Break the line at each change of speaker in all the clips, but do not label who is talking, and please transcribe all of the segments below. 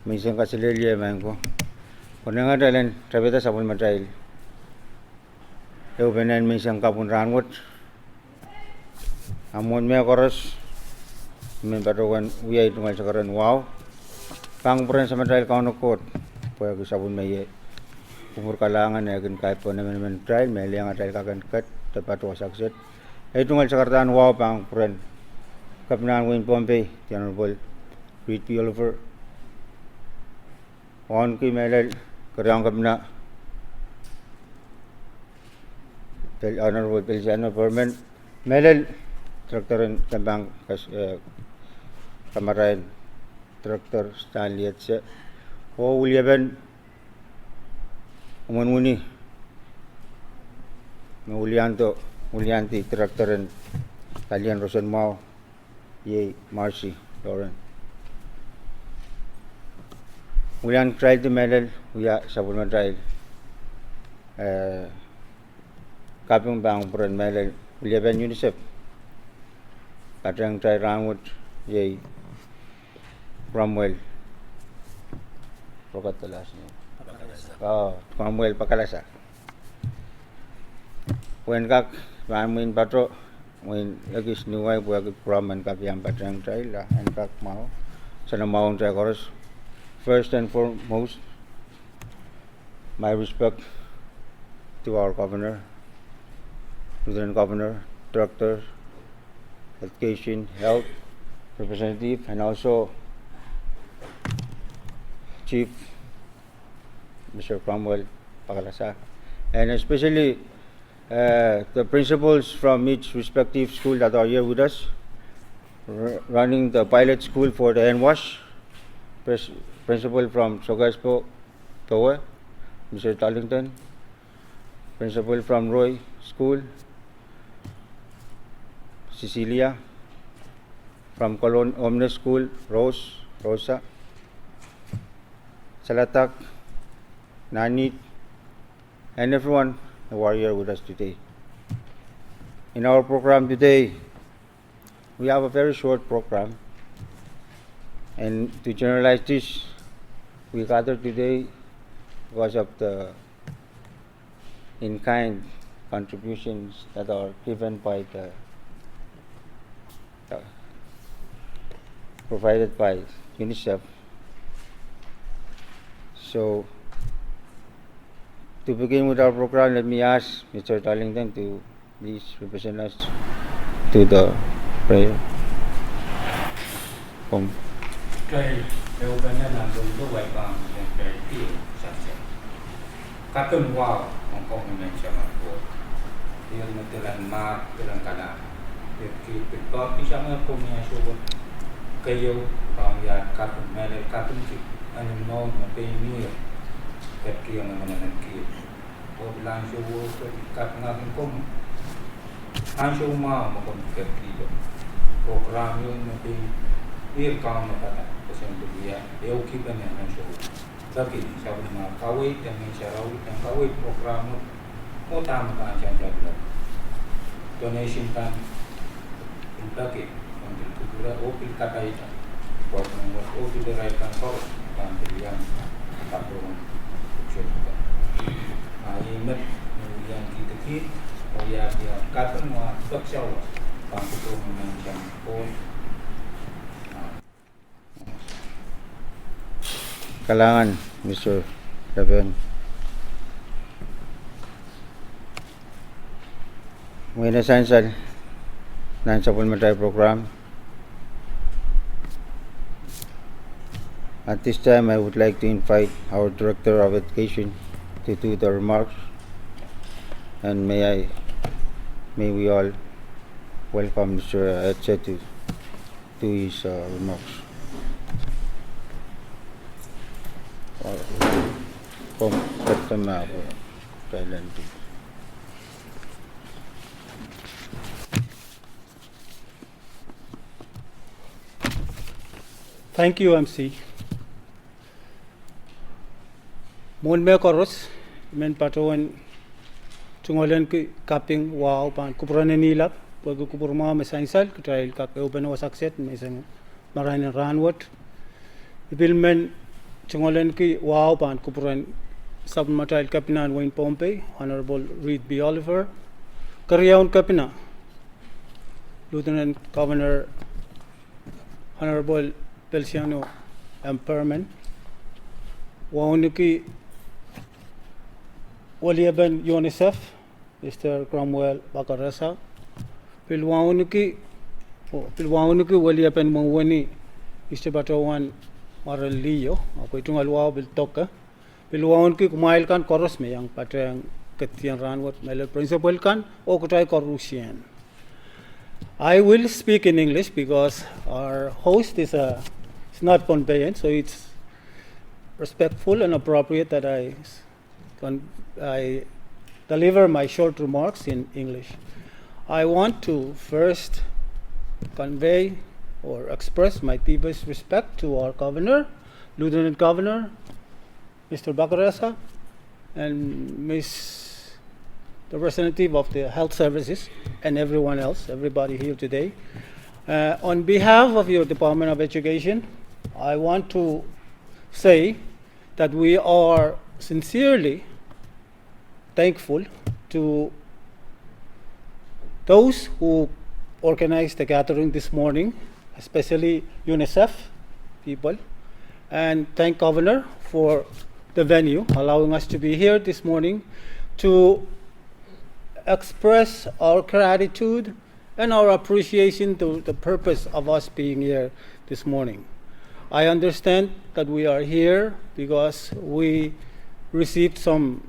Minsan kasi liliyaman ko. Kung nga dalan, sabi ta sa pun matrail. Eu benan minsan kapun rangot. Amon me koros. Men patuan uyay tungal sakaran wow. Pang puran sa matrail kauno kot. Paya ko sabun may umur kalangan ya kan kai po naman trail may liang trail kagan kat tepat wa sakset. Ay tungal sakartan wow pang puran. Kapnan win Pompey, tiyan bol. Read over. On की मेल करें कबना tel honorable Pelsiano Perman मेल tractor तंबांग kamaran tractor Stanley से वो उलियबन उमनमुनी उलियांती ट्रैक्टर Talian Rosen Mau ये Marcy Lauren Ulian trial to medal, uya sabun trial. Kapung bang puran medal, ulia ben UNICEF. Katrang trial rangut, yay. Cromwell. Rokat telas ni. Oh, Cromwell pakalasa. When kak, mamin patro, when lagis nuway buat Cromwell kapiang katrang trial lah, and kak mau, sana mau trial koros. First and foremost, my respect to our governor, Lieutenant Governor, Director, Education, Health, Representative, and also Chief Mr. Cromwell Pakalasa, and especially the principals from each respective school that are here with us, running the pilot school for the NWASH. Principal from Sogaspo, Toa, Mr. Tarlington, Principal from Roy School, Cecilia, from Colon Omni School, Rosa, Salatak, Nanit, and everyone who are here with us today. In our program today, we have a very short program, and to generalize this, we gathered today because of the in-kind contributions that are given by the provided by UNICEF. So, to begin with our program, let me ask Mr. Darlington to please represent us to the prayer.
Nếu bên này làm dùng tôi vậy bằng cái tiền sản xuất các cơn wowของกองมันจะมาปวดที่มันจะลันมาจะลันกันนะที่เป็นตัวที่ช่างเพิ่มเนี่ยช่วยเกี่ยวกับยาการเป็นแม่เลยการเป็นจิตอันนี้น้องมันเป็นนี่เก็บเกี่ยวมันนั่นเกี่ยวพอเวลาช่วยก็การงานเป็นก้มอันช่วยมามันก็เก็บเกี่ยวโปรแกรมยังมันเป็นเรื่องการมันก็dia keep and show. Tapi sabi na kaway yang sarawi yang kaway program mo tama ka ang jabla. Donation tan intake untuk kultura o pilkada ita. Buat membuat o tidak kan kau kan pilihan tapon coba. Ayat yang kita o ya dia kata mo baksaw pangkuto ng pon.
Kalangan, Mr. Raven. Ngayon na sansal ng supplementary program. At this time, I would like to invite our Director of Education to do the remarks. And may we all welcome Mr. Etche to his remarks.
Thank you, MC. Mon me koros men patawan tungolan ki kaping wow pan kupuran nilap pag kupurma me sainsal trail kap open was accept me sang marahin ranwat ibilmen Chungolen ki wow pan kupuran Submarine Kapinan Wayne Pompey, Honorable Reed B. Oliver, Karyaun Kapina, Lieutenant Governor Honorable Pelciano Emperman, Waunuki Waliaban UNICEF, Mr. Cromwell Bakarasa, Pilwaunuki Waliaban Mawani, Mr. Batawan Maralio, Akoitungalwa Biltoka, Pilwaunuki Kumailkan Korosme, young Patrang Katian Ranwat Mele Principal Kan, Okutai Korusian. I will speak in English because our host is not Pompeian, so it's respectful and appropriate that I deliver my short remarks in English. I want to first convey or express my deepest respect to our Governor, Lieutenant Governor, Mr. Bacaresa, and the representative of the health services, and everyone else, everybody here today. On behalf of your Department of Education, I want to say that we are sincerely thankful to those who organized the gathering this morning, especially UNICEF people, and thank Governor for the venue, allowing us to be here this morning to express our gratitude and our appreciation to the purpose of us being here this morning. I understand that we are here because we received some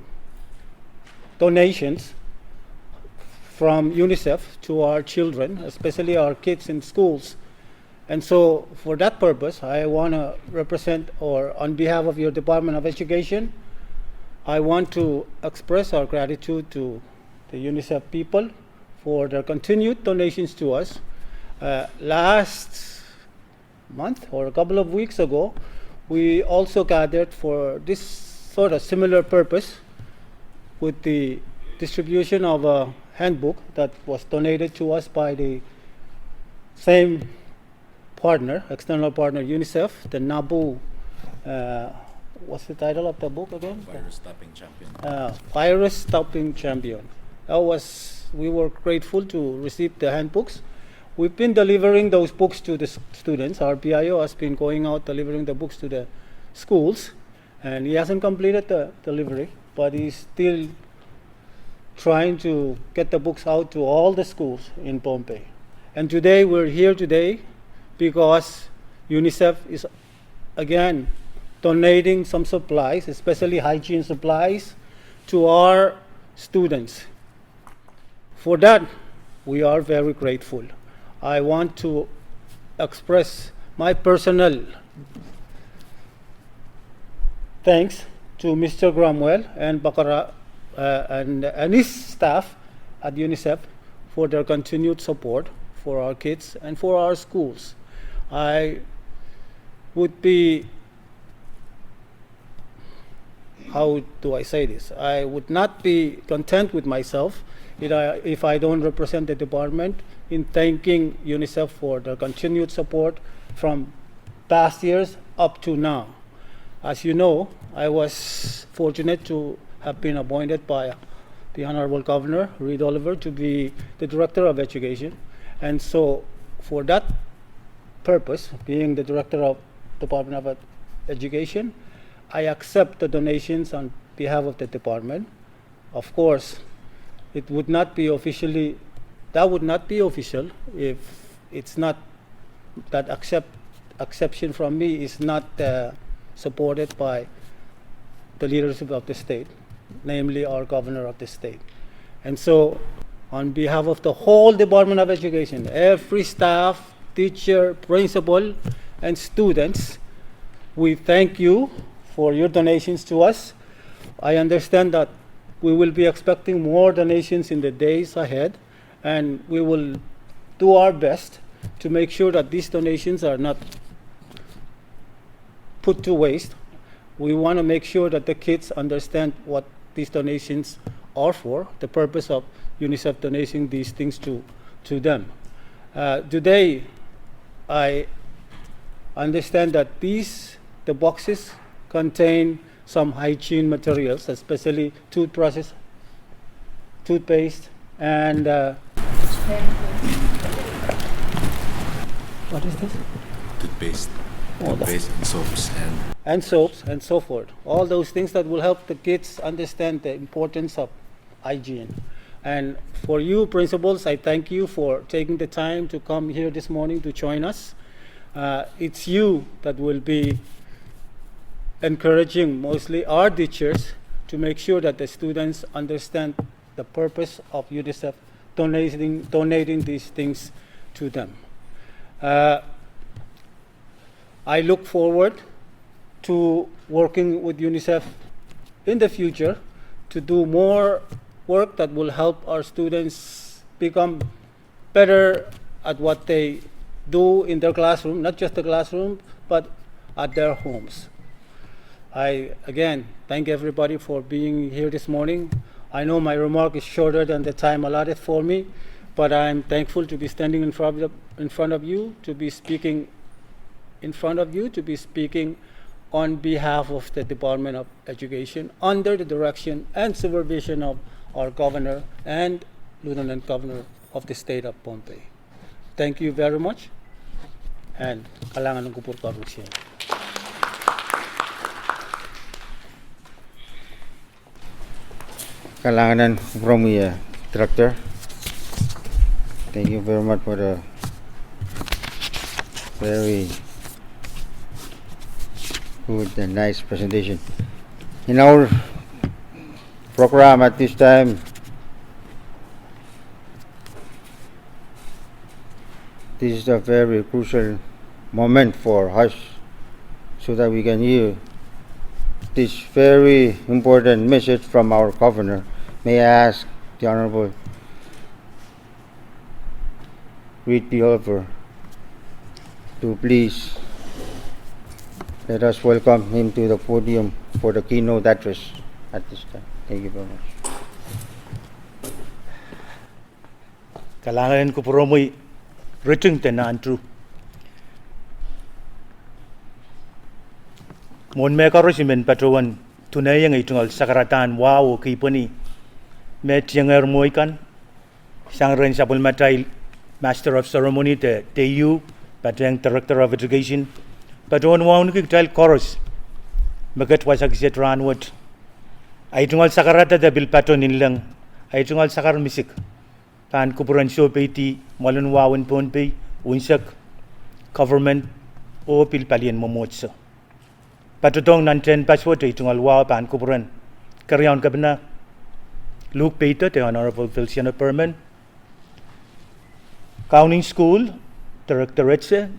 donations from UNICEF to our children, especially our kids in schools. And so for that purpose, I want to represent, or on behalf of your Department of Education, I want to express our gratitude to the UNICEF people for their continued donations to us. Last month or a couple of weeks ago, we also gathered for this sort of similar purpose with the distribution of a handbook that was donated to us by the same partner, external partner, UNICEF, the NABU, what's the title of the book again?
Virus Stopping Champion.
Virus Stopping Champion. We were grateful to receive the handbooks. We've been delivering those books to the students. Our PIO has been going out delivering the books to the schools, and he hasn't completed the delivery, but he's still trying to get the books out to all the schools in Pompey. And today, we're here today because UNICEF is again donating some supplies, especially hygiene supplies, to our students. For that, we are very grateful. I want to express my personal thanks to Mr. Cromwell and Bakara and his staff at UNICEF for their continued support for our kids and for our schools. I would be, how do I say this? I would not be content with myself if I don't represent the department in thanking UNICEF for their continued support from past years up to now. As you know, I was fortunate to have been appointed by the Honorable Governor, Reed Oliver, to be the Director of Education. And so for that purpose, being the Director of Department of Education, I accept the donations on behalf of the department. Of course, it would not be officially, that would not be official if it's not, that exception from me is not supported by the leadership of the state, namely our governor of the state. And so on behalf of the whole Department of Education, every staff, teacher, principal, and students, we thank you for your donations to us. I understand that we will be expecting more donations in the days ahead, and we will do our best to make sure that these donations are not put to waste. We want to make sure that the kids understand what these donations are for, the purpose of UNICEF donating these things to them. Today, I understand that the boxes contain some hygiene materials, especially toothbrushes, toothpaste, and what is this?
Toothpaste,
Oh, the-
and soaps,
and soaps and so forth. All those things that will help the kids understand the importance of hygiene. And for you principals, I thank you for taking the time to come here this morning to join us. It's you that will be encouraging mostly our teachers to make sure that the students understand the purpose of UNICEF donating these things to them. I look forward to working with UNICEF in the future to do more work that will help our students become better at what they do in their classroom, not just the classroom, but at their homes. I, again, thank everybody for being here this morning. I know my remark is shorter than the time allotted for me, but I'm thankful to be standing in front of you, to be speaking in front of you, to be speaking on behalf of the Department of Education under the direction and supervision of our governor and Lieutenant Governor of the state of Pohnpei. Thank you very much, and kailangan ng kupur korupsyon.
Kalanganan from the director. Thank you very much for the very good and nice presentation. In our program at this time, this is a very crucial moment for us so that we can hear this very important message from our governor. May I ask the Honorable Reed P. Oliver to please let us welcome him to the podium for the keynote address at this time. Thank you very much.
Kailangan ko po mo'y return tenan tru. Mon me karosimen patawan tunay yang itungal sakaratan wow kipani me tianger moikan sang ren sapul matai Master of Ceremony te TU patang Director of Education patawan wow ni kital chorus magat wasak set ranwat ay tungal sakarata da bil patonin lang ay tungal sakar misik pan kupuran show peti malun wawan Pohnpei unsak government o pilpalian momotsa patutong nanten passport ay tungal wow pan kupuran karyaon kabna Luke Peter the Honorable Feliciano Perman Counting School Directorate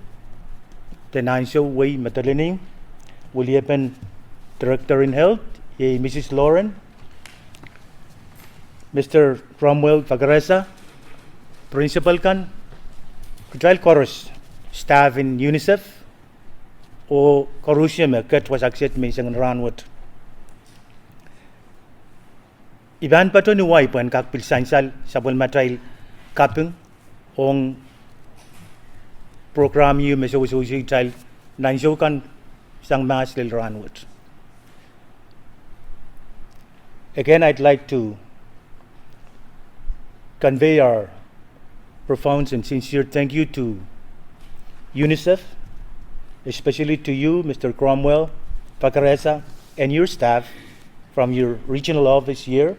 the Nansho Way Matalining William Director in Health Mrs. Lauren Mr. Cromwell Fagaresa Principal kan Kutral Chorus Staff in UNICEF o Korusia me kat was accept me sang ranwat Iban pato ni wai pan kak pilsansal sabol matrail kapung ong program yu meso child nanjo kan sang mas lil ranwat. Again, I'd like to convey our profound and sincere thank you to UNICEF, especially to you, Mr. Cromwell, Fakaresa, and your staff from your regional office here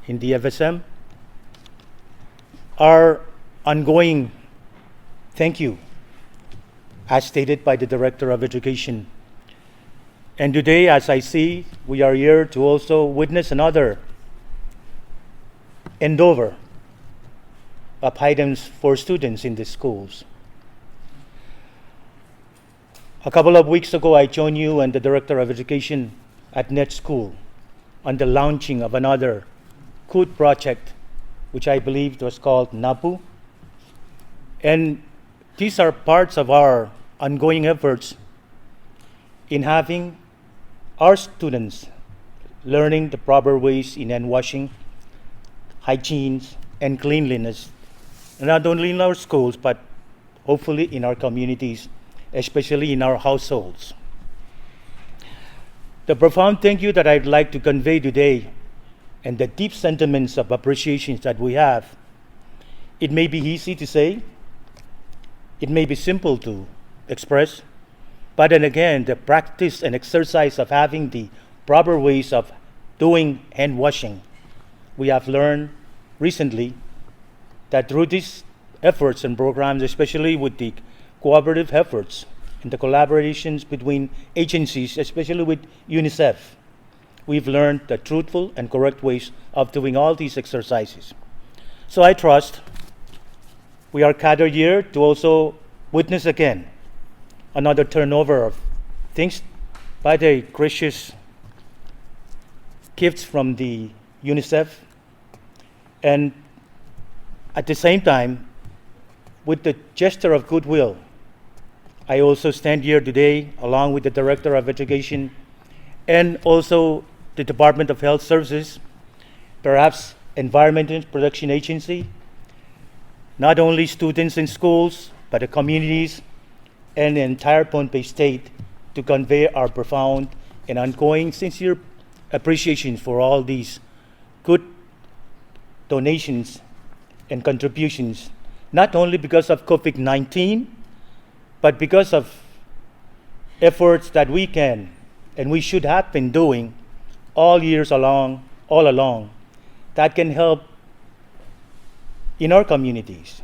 in the FSM. Our ongoing thank you, as stated by the Director of Education. And today, as I see, we are here to also witness another endeavor of items for students in the schools. A couple of weeks ago, I joined you and the Director of Education at Net School on the launching of another good project, which I believe was called NAPU. And these are parts of our ongoing efforts in having our students learning the proper ways in hand washing, hygiene, and cleanliness, not only in our schools, but hopefully in our communities, especially in our households. The profound thank you that I'd like to convey today and the deep sentiments of appreciation that we have, it may be easy to say, it may be simple to express, but then again, the practice and exercise of having the proper ways of doing hand washing, we have learned recently that through these efforts and programs, especially with the cooperative efforts and the collaborations between agencies, especially with UNICEF, we've learned the truthful and correct ways of doing all these exercises. So I trust we are gathered here to also witness again another turnover of things by the gracious gifts from the UNICEF, and at the same time, with the gesture of goodwill, I also stand here today along with the Director of Education and also the Department of Health Services, perhaps Environmental Protection Agency, not only students in schools, but the communities and the entire Pohnpei State, to convey our profound and ongoing sincere appreciation for all these good donations and contributions, not only because of COVID-19, but because of efforts that we can and we should have been doing all along, that can help in our communities.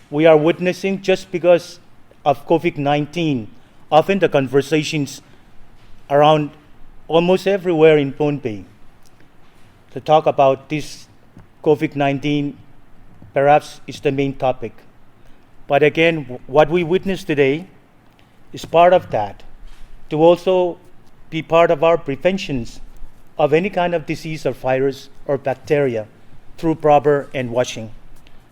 We are witnessing, just because of COVID-19, often the conversations around almost everywhere in Pohnpei to talk about this COVID-19 perhaps is the main topic. But again, what we witness today is part of that, to also be part of our preventions of any kind of disease or virus or bacteria through proper hand washing,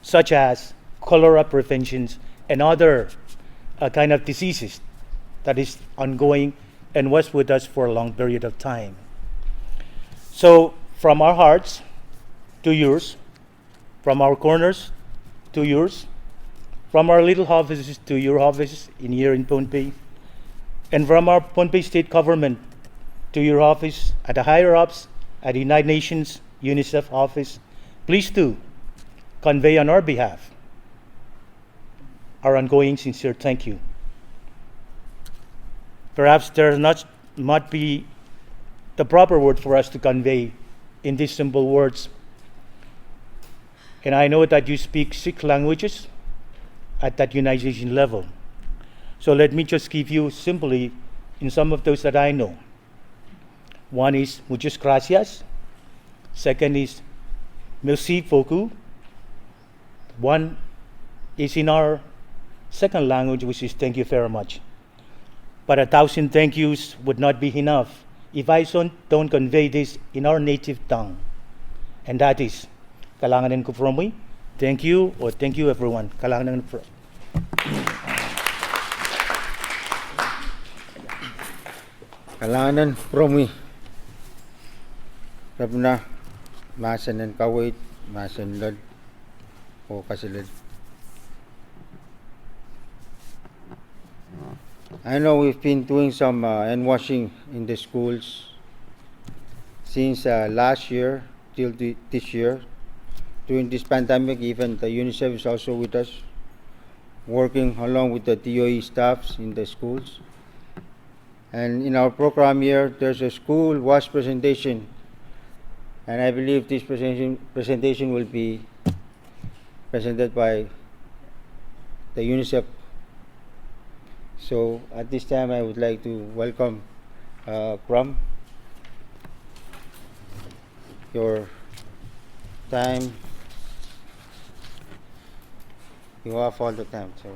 such as cholera preventions and other kind of diseases that is ongoing and was with us for a long period of time. So from our hearts to yours, from our corners to yours, from our little offices to your office here in Pohnpei, and from our Pohnpei State government to your office at the higher ups at the United Nations UNICEF office, please do convey on our behalf our ongoing sincere thank you. Perhaps there might be the proper word for us to convey in these simple words. And I know that you speak 6 languages at that United Nations level. So let me just give you simply in some of those that I know. One is muchas gracias. Second is merci beaucoup. One is in our second language, which is thank you very much. But 1,000 thank yous would not be enough if I don't convey this in our native tongue. And that is, kalanganin ko from me, thank you, or thank you everyone. Kalanganin from.
Kalanganan promi. Rabna masanan kawait, masanlad o kasilid. I know we've been doing some hand washing in the schools since last year till this year. During this pandemic, even the UNICEF is also with us, working along with the DOE staffs in the schools. And in our program here, there's a school wash presentation, and I believe this presentation will be presented by the UNICEF. So at this time, I would like to welcome Kram. Your time, you have all the time. So.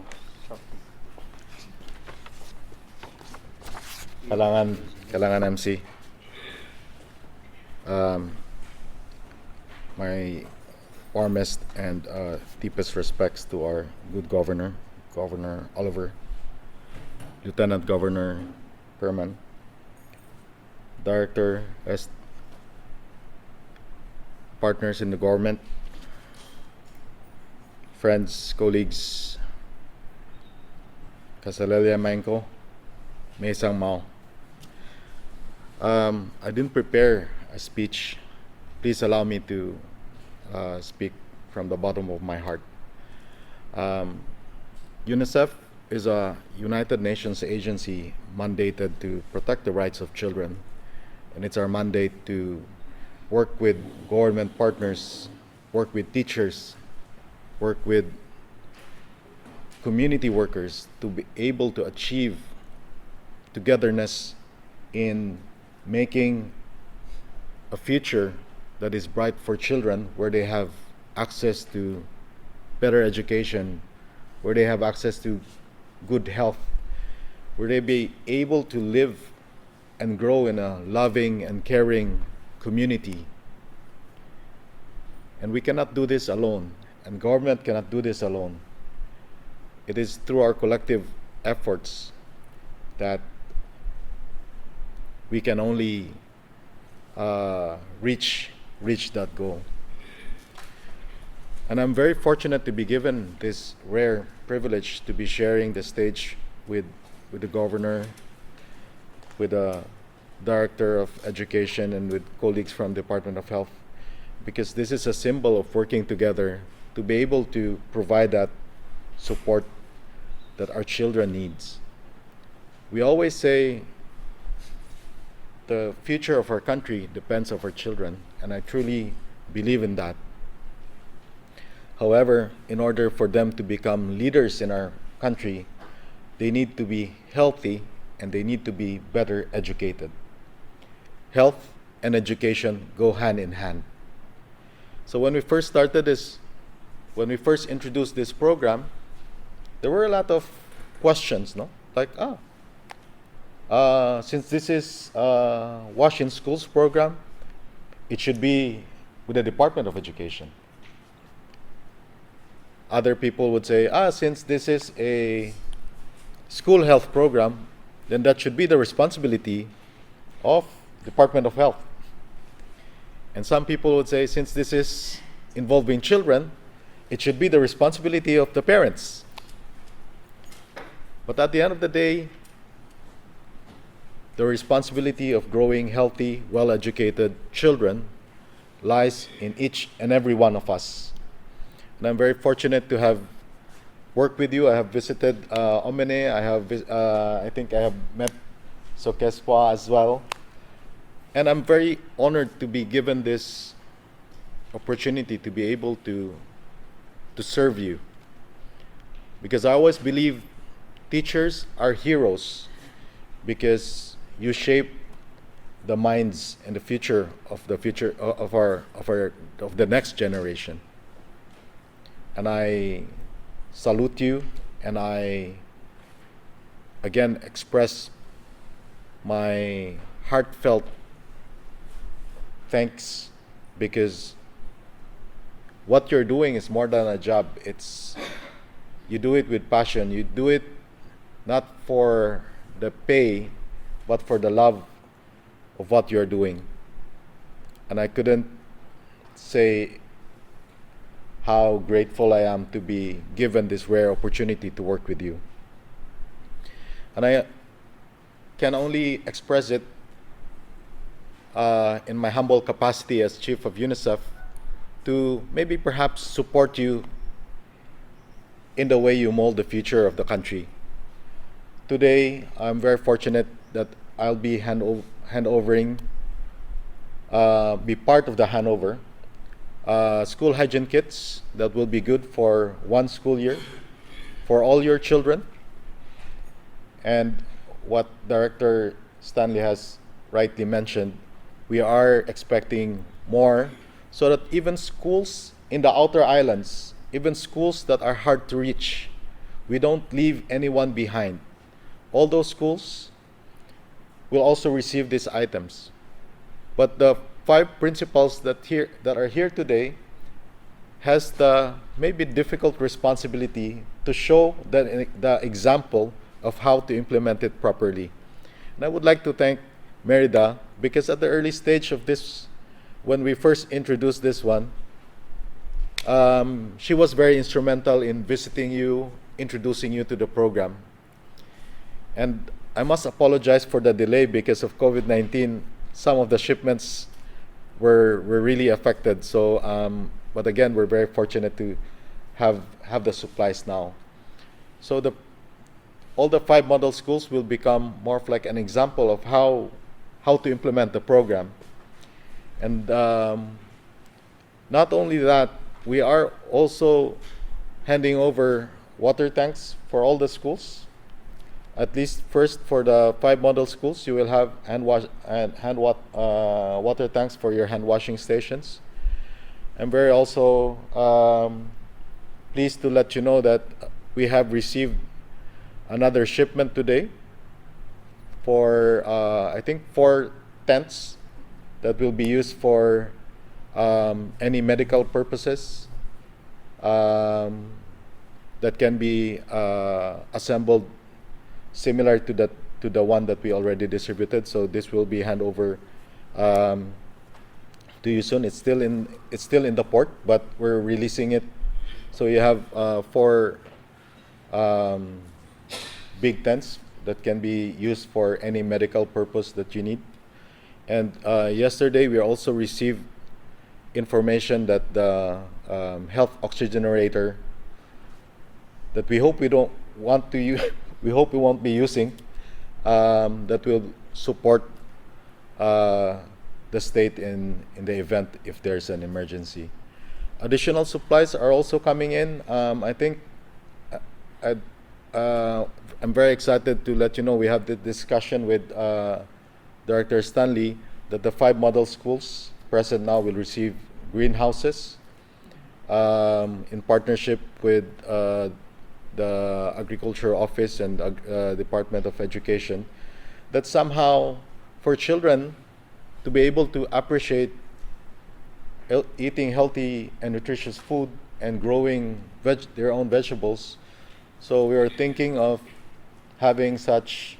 Kailangan MC. My warmest and deepest respects to our good governor, Governor Oliver, Lieutenant Governor Perman, Director, as partners in the government, friends, colleagues, Kasalelia Manko, Mesang Mao. I didn't prepare a speech. Please allow me to speak from the bottom of my heart. UNICEF is a United Nations agency mandated to protect the rights of children, and it's our mandate to work with government partners, work with teachers, work with community workers to be able to achieve togetherness in making a future that is bright for children, where they have access to better education, where they have access to good health, where they be able to live and grow in a loving and caring community. And we cannot do this alone, and government cannot do this alone. It is through our collective efforts that we can only reach that goal. And I'm very fortunate to be given this rare privilege to be sharing the stage with the governor, with the director of education, and with colleagues from Department of Health, because this is a symbol of working together to be able to provide that support that our children needs. We always say the future of our country depends on our children, and I truly believe in that. However, in order for them to become leaders in our country, they need to be healthy and they need to be better educated. Health and education go hand in hand. So when we first introduced this program, there were a lot of questions, no? Like, since this is a Wash in Schools program, it should be with the Department of Education. Other people would say, since this is a school health program, then that should be the responsibility of Department of Health. And some people would say, since this is involving children, it should be the responsibility of the parents. But at the end of the day, the responsibility of growing healthy, well-educated children lies in each and every one of us. And I'm very fortunate to have worked with you. I have visited Omene. I think I have met Sokespa as well. And I'm very honored to be given this opportunity to be able to serve you. Because I always believe teachers are heroes, because you shape the minds and the future of the next generation. And I salute you, and I again express my heartfelt thanks, because what you're doing is more than a job. You do it with passion. You do it not for the pay, but for the love of what you're doing. And I couldn't say how grateful I am to be given this rare opportunity to work with you. And I can only express it in my humble capacity as Chief of UNICEF to maybe perhaps support you in the way you mold the future of the country. Today, I'm very fortunate that I'll be be part of the handover. School hygiene kits that will be good for one school year for all your children. And what Director Stanley has rightly mentioned, we are expecting more, so that even schools in the outer islands, even schools that are hard to reach, we don't leave anyone behind. All those schools will also receive these items. But the 5 principals that are here today has the maybe difficult responsibility to show the example of how to implement it properly. And I would like to thank Merida, because at the early stage of this, when we first introduced this one, she was very instrumental in visiting you, introducing you to the program. And I must apologize for the delay because of COVID-19. some of the shipments were really affected. So, but again, we're very fortunate to have the supplies now. So all the 5 model schools will become more of like an example of how to implement the program. And not only that, we are also handing over water tanks for all the schools. At least first for the 5 model schools, you will have water tanks for your hand washing stations. I'm very also pleased to let you know that we have received another shipment today for I think 4 tents that will be used for any medical purposes that can be assembled similar to the one that we already distributed. So this will be handed over to you soon. It's still in the port, but we're releasing it. So you have 4 big tents that can be used for any medical purpose that you need. And yesterday we also received information that the health oxygenator that we hope we don't want to use, we hope we won't be using, that will support the state in the event if there's an emergency. Additional supplies are also coming in. I think I'm very excited to let you know we have the discussion with Director Stanley that the 5 model schools present now will receive greenhouses in partnership with the Agriculture Office and Department of Education, that somehow for children to be able to appreciate eating healthy and nutritious food and growing their own vegetables. So we are thinking of having such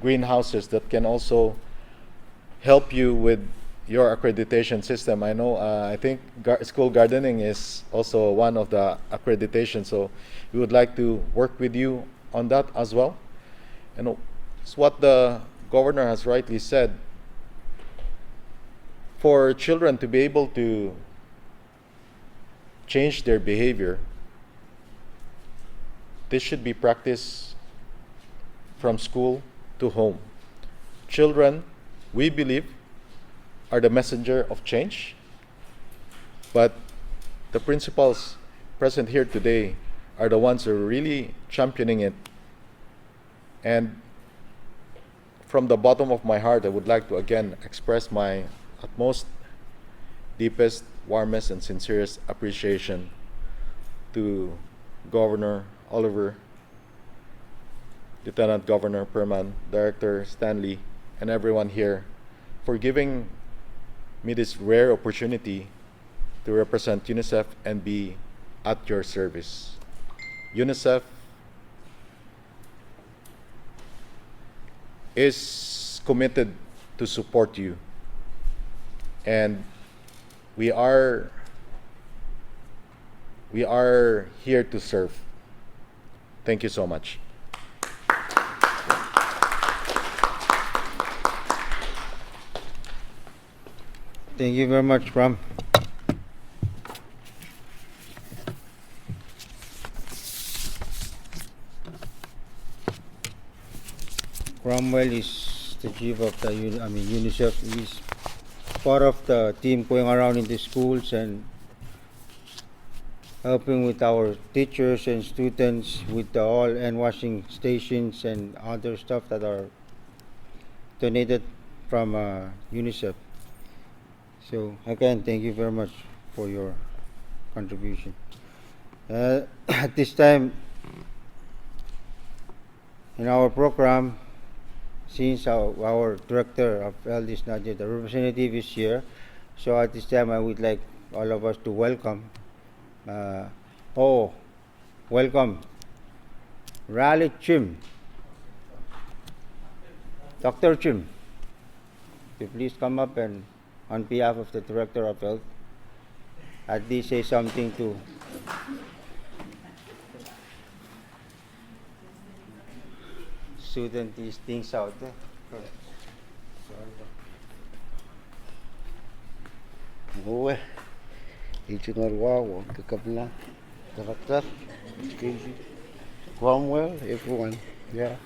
greenhouses that can also help you with your accreditation system. I know, I think school gardening is also one of the accreditations, so we would like to work with you on that as well. And it's what the governor has rightly said. For children to be able to change their behavior, this should be practiced from school to home. Children, we believe, are the messenger of change, but the principals present here today are the ones who are really championing it. And from the bottom of my heart, I would like to again express my utmost, deepest, warmest, and sincerest appreciation to Governor Oliver, Lieutenant Governor Perman, Director Stanley, and everyone here for giving me this rare opportunity to represent UNICEF and be at your service. UNICEF is committed to support you, and we are here to serve. Thank you so much.
Thank you very much, Ram. Cromwell is the chief of the UNICEF. He's part of the team going around in the schools and helping with our teachers and students with the all hand washing stations and other stuff that are donated from UNICEF. So again, thank you very much for your contribution. At this time in our program, since our director of health is not yet, the representative is here, so at this time I would like all of us to welcome welcome Raleigh Chim, Dr. Chim. If you please come up and on behalf of the Director of Health, at least say something to student these things out there.
Uwe, Ichungarwa, Kakabla, Director, Casey, Cromwell, everyone. Yeah.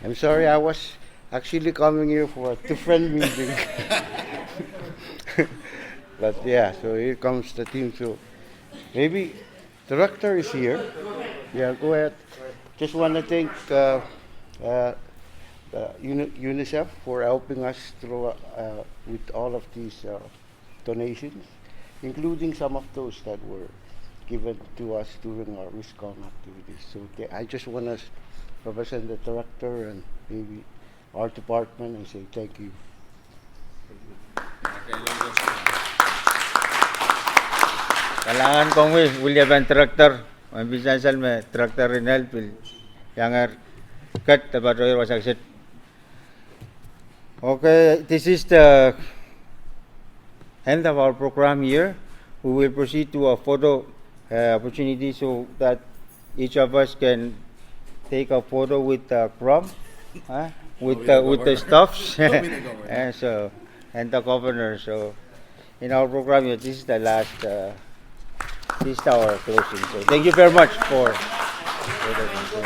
I'm sorry, I was actually coming here for a different meeting. But yeah, so here comes the team. So maybe Director is here. Yeah, go ahead. Just want to thank UNICEF for helping us through with all of these donations, including some of those that were given to us during our RISCOM activities. So I just want to represent the director and maybe our department and say thank you.
Kailangan kong William and Director. Ang bisansal me Director rin helpil. Yang kat dapat roy wasaksit. Okay, this is the end of our program here. We will proceed to a photo opportunity so that each of us can take a photo with the crumb, with the stuffs, and the governor. So in our program, this is the last. This is our closing. So thank you very much for the